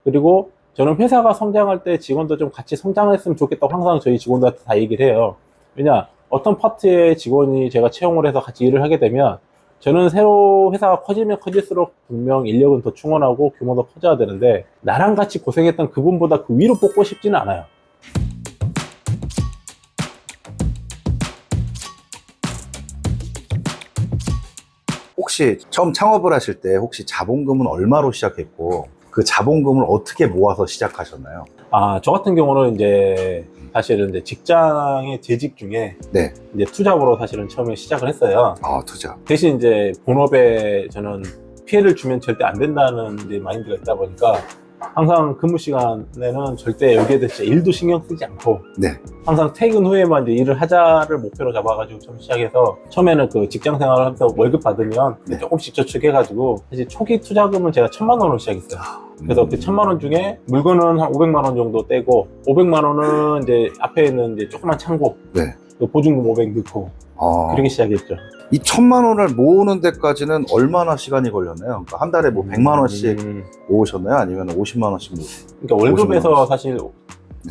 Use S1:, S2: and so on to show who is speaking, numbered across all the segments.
S1: 그리고 저는 회사가 성장할 때 직원도 좀 같이 성장했으면 좋겠다고 항상 저희 직원들한테 다 얘기를 해요. 왜냐, 어떤 파트의 직원이 제가 채용을 해서 같이 일을 하게 되면 저는 새로 회사가 커지면 커질수록 분명 인력은 더 충원하고 규모도 커져야 되는데 나랑 같이 고생했던 그분보다 그 위로 뽑고 싶지는 않아요.
S2: 혹시 처음 창업을 하실 때 혹시 자본금은 얼마로 시작했고 그 자본금을 어떻게 모아서 시작하셨나요?
S1: 저 같은 경우는 이제 사실은 이제 직장의 재직 중에
S2: 네.
S1: 이제 투잡으로 사실은 처음에 시작을 했어요.
S2: 투자.
S1: 대신 이제 본업에 저는 피해를 주면 절대 안 된다는 이제 마인드가 있다 보니까 항상 근무 시간에는 절대 여기에 대해서 일도 신경 쓰지 않고
S2: 네.
S1: 항상 퇴근 후에만 이제 일을 하자를 목표로 잡아가지고 처음 시작해서 처음에는 그 직장 생활을 하면서 월급 받으면
S2: 네.
S1: 조금씩 저축해가지고 사실 초기 투자금은 제가 1,000만 원으로 시작했어요. 그래서 그 1,000만 원 중에 물건은 한 500만 원 정도 떼고 500만 원은 이제 앞에 있는 이제 조그만 창고
S2: 네.
S1: 그 보증금 500 넣고 그렇게 시작했죠.
S2: 이 1,000만 원을 모으는 데까지는 얼마나 시간이 걸렸나요? 그러니까 한 달에 뭐 100만 원씩 모으셨나요? 아니면 50만 원씩 모으셨나요?
S1: 그러니까 월급에서 사실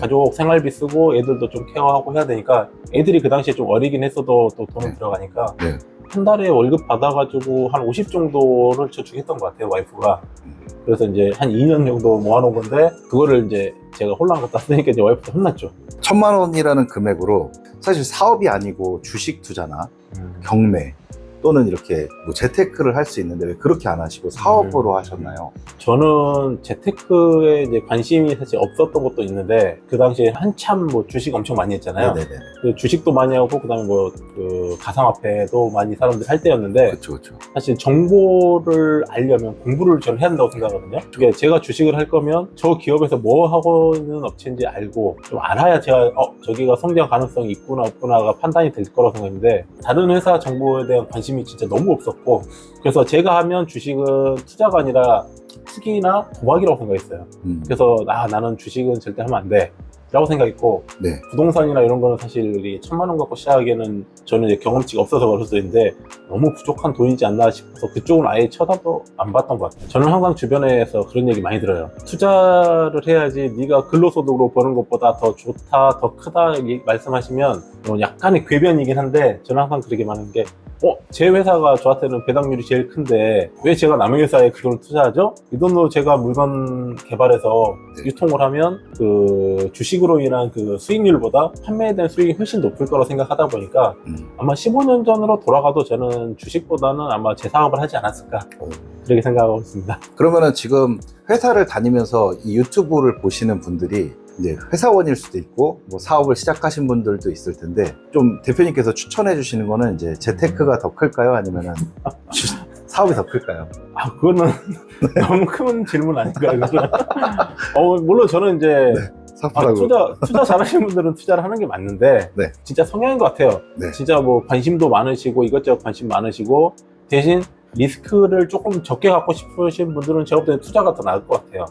S1: 가족 생활비 쓰고 애들도 좀 케어하고 해야 되니까 애들이 그 당시에 좀 어리긴 했어도 또 돈은 들어가니까 한 달에 월급 받아가지고 한 50 정도를 저축했던 것 같아요, 와이프가. 그래서 이제 한 2년 정도 모아놓은 건데 그거를 이제 제가 홀랑 갖다 쓰니까 이제 와이프가 혼났죠.
S2: 1,000만 원이라는 금액으로 사실 사업이 아니고 주식 투자나 경매 또는 이렇게 뭐 재테크를 할 수 있는데 왜 그렇게 안 하시고 사업으로 하셨나요?
S1: 저는 재테크에 이제 관심이 사실 없었던 것도 있는데 그 당시에 한참 뭐 주식 엄청 많이 했잖아요.
S2: 네네네.
S1: 그 주식도 많이 하고 그다음에 뭐 그 가상화폐도 많이 사람들이 할 때였는데
S2: 그렇죠.
S1: 사실 정보를 알려면 공부를 저는 해야 한다고 생각하거든요. 그게 제가 주식을 할 거면 저 기업에서 뭐 하고 있는 업체인지 알고 좀 알아야 제가 저기가 성장 가능성이 있구나 없구나가 판단이 될 거라고 생각했는데 다른 회사 정보에 대한 관심이 진짜 너무 없었고 그래서 제가 하면 주식은 투자가 아니라 투기나 도박이라고 생각했어요. 그래서 나는 주식은 절대 하면 안 돼 라고 생각했고 부동산이나 이런 거는 사실 1,000만 원 갖고 시작하기에는 저는 이제 경험치가 없어서 그럴 수도 있는데 너무 부족한 돈이지 않나 싶어서 그쪽은 아예 쳐다도 안 봤던 것 같아요. 저는 항상 주변에서 그런 얘기 많이 들어요. 투자를 해야지 네가 근로소득으로 버는 것보다 더 좋다 더 크다 말씀하시면 약간의 궤변이긴 한데 저는 항상 그렇게 말하는 게 제 회사가 저한테는 배당률이 제일 큰데 왜 제가 남의 회사에 그 돈을 투자하죠? 이 돈으로 제가 물건 개발해서 유통을 하면 그 주식으로 인한 그 수익률보다 판매에 대한 수익이 훨씬 높을 거라고 생각하다 보니까 아마 15년 전으로 돌아가도 저는 주식보다는 아마 제 사업을 하지 않았을까 그렇게 생각하고 있습니다.
S2: 그러면은 지금 회사를 다니면서 이 유튜브를 보시는 분들이 이제 회사원일 수도 있고 뭐 사업을 시작하신 분들도 있을 텐데 좀 대표님께서 추천해 주시는 거는 이제 재테크가 더 클까요? 아니면은 사업이 더 클까요?
S1: 그거는 너무 큰 질문 아닌가요? 물론 저는 이제 투자 잘하시는 분들은 투자를 하는 게 맞는데 진짜 성향인 것 같아요. 진짜 뭐 관심도 많으시고 이것저것 관심 많으시고 대신 리스크를 조금 적게 갖고 싶으신 분들은 제가 볼 때는 투자가 더 나을 것 같아요.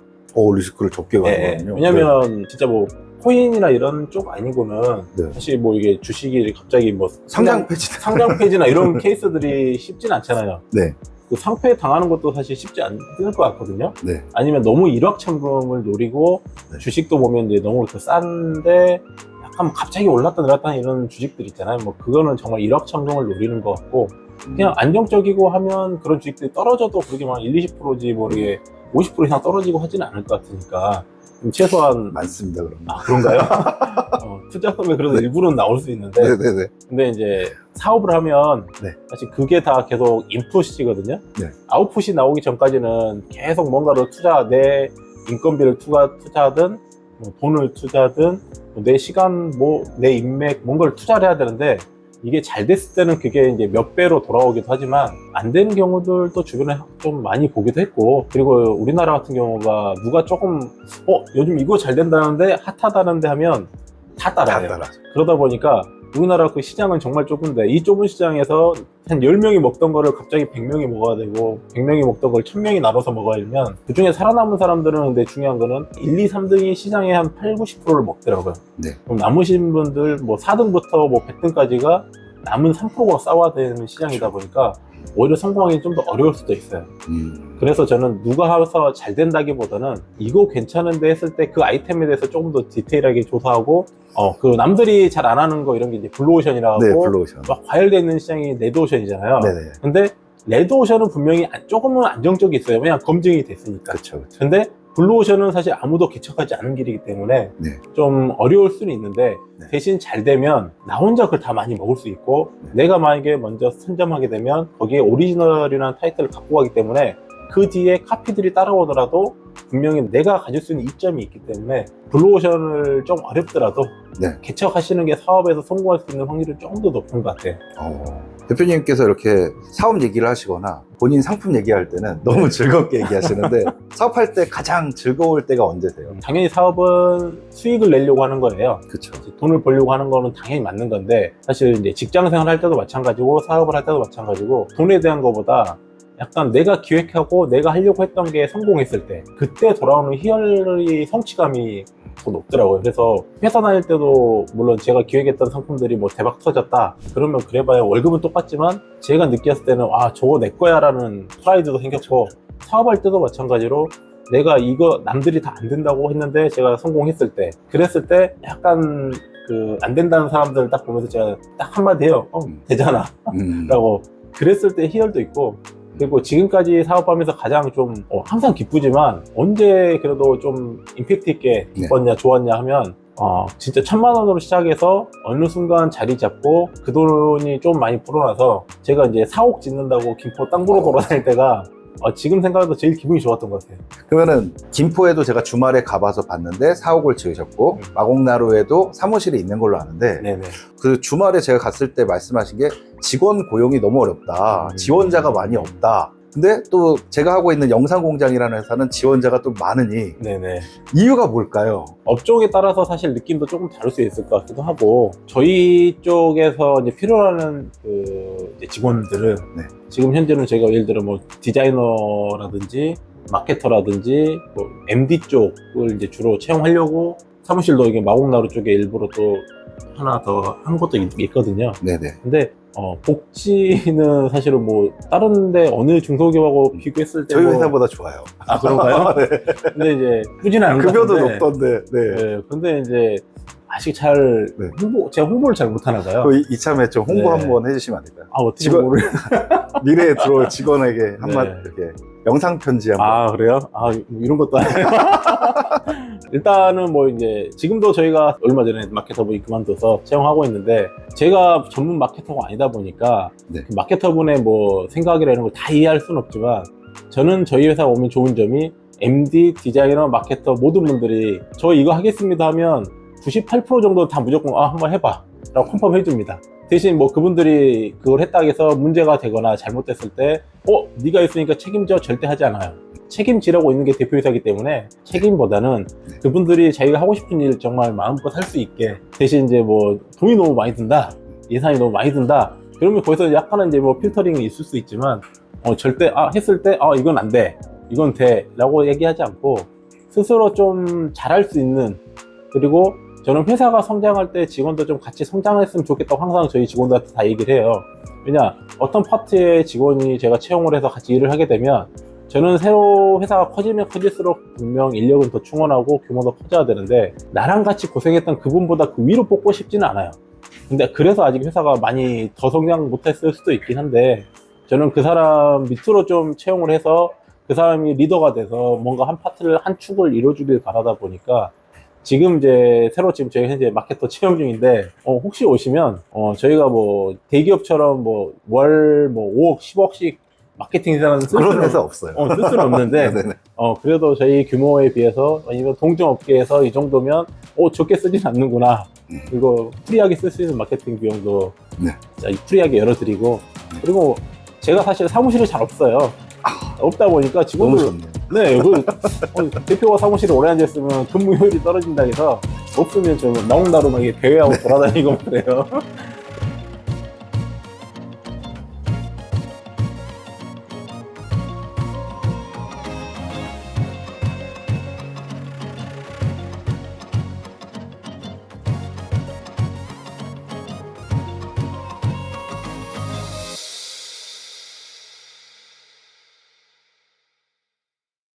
S2: 리스크를 적게 가거든요.
S1: 왜냐면 진짜 뭐 코인이나 이런 쪽 아니고는 사실 뭐 이게 주식이 갑자기 뭐 상장 폐지나 이런 케이스들이 쉽진 않잖아요. 그 상폐 당하는 것도 사실 쉽지 않을 것 같거든요. 아니면 너무 일확천금을 노리고 주식도 보면 이제 너무 그 싼데 약간 갑자기 올랐다 내렸다 이런 주식들 있잖아요. 뭐 그거는 정말 일확천금을 노리는 것 같고 그냥 안정적이고 하면 그런 주식들이 떨어져도 그렇게 막 1-20%지 뭐 이게 50% 이상 떨어지고 하지는 않을 것 같으니까 최소한
S2: 많습니다. 그럼
S1: 그런가요? 투자금에 그래도 일부는 나올 수 있는데 근데 이제 사업을 하면 사실 그게 다 계속 인풋이거든요. 아웃풋이 나오기 전까지는 계속 뭔가를 내 인건비를 투자하든 뭐 돈을 투자하든 내 시간 내 인맥 뭔가를 투자를 해야 되는데 이게 잘 됐을 때는 그게 이제 몇 배로 돌아오기도 하지만 안 되는 경우들도 주변에 좀 많이 보기도 했고 그리고 우리나라 같은 경우가 누가 조금 요즘 이거 잘 된다는데 핫하다는데 하면 다 따라해요. 그러다 보니까 우리나라 그 시장은 정말 좁은데 이 좁은 시장에서 한 10명이 먹던 거를 갑자기 100명이 먹어야 되고 100명이 먹던 걸 1000명이 나눠서 먹어야 되면 그 중에 살아남은 사람들은 근데 중요한 거는 1, 2, 3등이 시장의 한 80-90%를 먹더라고요. 그럼 남으신 분들 뭐 4등부터 뭐 100등까지가 남은 3%가 싸워야 되는 시장이다 보니까 오히려 성공하기 좀 더 어려울 수도 있어요. 그래서 저는 누가 해서 잘 된다기보다는 이거 괜찮은데 했을 때 그 아이템에 대해서 조금 더 디테일하게 조사하고 그 남들이 잘 안 하는 거 이런 게 이제 블루오션이라고
S2: 네, 블루오션.
S1: 막 과열되어 있는 시장이 레드오션이잖아요.
S2: 네네.
S1: 근데 레드오션은 분명히 조금은 안정적이 있어요. 왜냐면 검증이 됐으니까.
S2: 그렇죠.
S1: 근데 블루오션은 사실 아무도 개척하지 않은 길이기 때문에
S2: 네.
S1: 좀 어려울 수는 있는데
S2: 네.
S1: 대신 잘 되면 나 혼자 그걸 다 많이 먹을 수 있고 내가 만약에 먼저 선점하게 되면 거기에 오리지널이라는 타이틀을 갖고 가기 때문에 그 뒤에 카피들이 따라오더라도 분명히 내가 가질 수 있는 이점이 있기 때문에 블루오션을 좀 어렵더라도
S2: 네.
S1: 개척하시는 게 사업에서 성공할 수 있는 확률이 조금 더 높은 것 같아요.
S2: 대표님께서 이렇게 사업 얘기를 하시거나 본인 상품 얘기할 때는 너무 즐겁게 얘기하시는데 사업할 때 가장 즐거울 때가 언제세요?
S1: 당연히 사업은 수익을 내려고 하는 거예요.
S2: 그렇죠.
S1: 돈을 벌려고 하는 거는 당연히 맞는 건데 사실 이제 직장 생활 할 때도 마찬가지고 사업을 할 때도 마찬가지고 돈에 대한 거보다 약간 내가 기획하고 내가 하려고 했던 게 성공했을 때 그때 돌아오는 희열이 성취감이 더 높더라고요. 그래서 회사 다닐 때도 물론 제가 기획했던 상품들이 뭐 대박 터졌다 그러면 그래봐야 월급은 똑같지만 제가 느꼈을 때는 아 저거 내 거야 라는 프라이드도 생겼고 사업할 때도 마찬가지로 내가 이거 남들이 다 안 된다고 했는데 제가 성공했을 때 그랬을 때 약간 그 안 된다는 사람들을 딱 보면서 제가 딱 한마디 해요. 되잖아 라고 그랬을 때 희열도 있고 그리고 지금까지 사업하면서 가장 좀 항상 기쁘지만 언제 그래도 좀 임팩트 있게 기뻤냐 좋았냐 하면 진짜 1,000만 원으로 시작해서 어느 순간 자리 잡고 그 돈이 좀 많이 불어나서 제가 이제 사옥 짓는다고 김포 땅 보러 돌아다닐 때가 지금 생각해도 제일 기분이 좋았던 것 같아요.
S2: 그러면은 김포에도 제가 주말에 가봐서 봤는데 사옥을 지으셨고 마곡나루에도 사무실이 있는 걸로 아는데
S1: 네네.
S2: 그 주말에 제가 갔을 때 말씀하신 게 직원 고용이 너무 어렵다. 지원자가 많이 없다. 근데 또 제가 하고 있는 영상공장이라는 회사는 지원자가 또 많으니
S1: 네네.
S2: 이유가 뭘까요?
S1: 업종에 따라서 사실 느낌도 조금 다를 수 있을 것 같기도 하고 저희 쪽에서 이제 필요하는 그 이제 직원들은 지금 현재는 저희가 예를 들어 뭐 디자이너라든지 마케터라든지 뭐 MD 쪽을 이제 주로 채용하려고 사무실도 이게 마곡나루 쪽에 일부러 또 하나 더 한 것도 있거든요.
S2: 네네.
S1: 근데 복지는 사실은 뭐 다른 데 어느 중소기업하고 비교했을 때
S2: 저희
S1: 뭐...
S2: 회사보다 좋아요.
S1: 아 그런가요?
S2: 네.
S1: 근데 이제 꾸준히 않은 것
S2: 급여도
S1: 같은데
S2: 높던데. 네.
S1: 네, 근데 이제 아직 잘 제가 홍보를 잘 못하나 봐요.
S2: 이참에 좀 홍보 한번 해주시면 안 될까요?
S1: 어떻게
S2: 직원 미래에 들어올 직원에게 한마디
S1: 네.
S2: 이렇게 영상 편지 한번.
S1: 아 그래요? 이런 것도 아니에요. 일단은 뭐 이제 지금도 저희가 얼마 전에 마케터분이 그만둬서 채용하고 있는데 제가 전문 마케터가 아니다 보니까 그 마케터분의 뭐 생각이라는 걸 다 이해할 수는 없지만 저는 저희 회사 오면 좋은 점이 MD, 디자이너, 마케터 모든 분들이 저 이거 하겠습니다 하면 98% 정도 다 무조건 한번 해봐 라고 컨펌 해줍니다. 대신 뭐 그분들이 그걸 했다 해서 문제가 되거나 잘못됐을 때 네가 있으니까 책임져 절대 하지 않아요. 책임지라고 있는 게 대표이사이기 때문에 책임보다는 그분들이 자기가 하고 싶은 일 정말 마음껏 할 수 있게 대신 이제 뭐 돈이 너무 많이 든다 예산이 너무 많이 든다 그러면 거기서 약간은 이제 뭐 필터링이 있을 수 있지만 절대 했을 때 이건 안 돼 이건 돼 라고 얘기하지 않고 스스로 좀 잘할 수 있는 그리고 저는 회사가 성장할 때 직원도 좀 같이 성장했으면 좋겠다고 항상 저희 직원들한테 다 얘기를 해요. 왜냐 어떤 파트의 직원이 제가 채용을 해서 같이 일을 하게 되면 저는 새로 회사가 커지면 커질수록 분명 인력은 더 충원하고 규모도 커져야 되는데 나랑 같이 고생했던 그분보다 그 위로 뽑고 싶지는 않아요. 근데 그래서 아직 회사가 많이 더 성장 못했을 수도 있긴 한데 저는 그 사람 밑으로 좀 채용을 해서 그 사람이 리더가 돼서 뭔가 한 파트를 한 축을 이뤄주길 바라다 보니까 지금 이제 새로 지금 저희 현재 마케터 채용 중인데 혹시 오시면 저희가 뭐 대기업처럼 뭐 월 뭐 5억 10억씩 마케팅 예산은
S2: 그런 회사 없어요.
S1: 쓸 수는 없는데 그래도 저희 규모에 비해서 아니면 동종업계에서 이 정도면 적게 쓰진 않는구나. 그리고 프리하게 쓸 수 있는 마케팅 비용도 프리하게 열어드리고 그리고 제가 사실 사무실이 잘 없어요. 없다 보니까 직원들
S2: 너무 좋네요.
S1: 대표가 사무실에 오래 앉아있으면 근무 효율이 떨어진다 해서 없으면 좀 나온다로 막 대회하고 돌아다니고 그래요.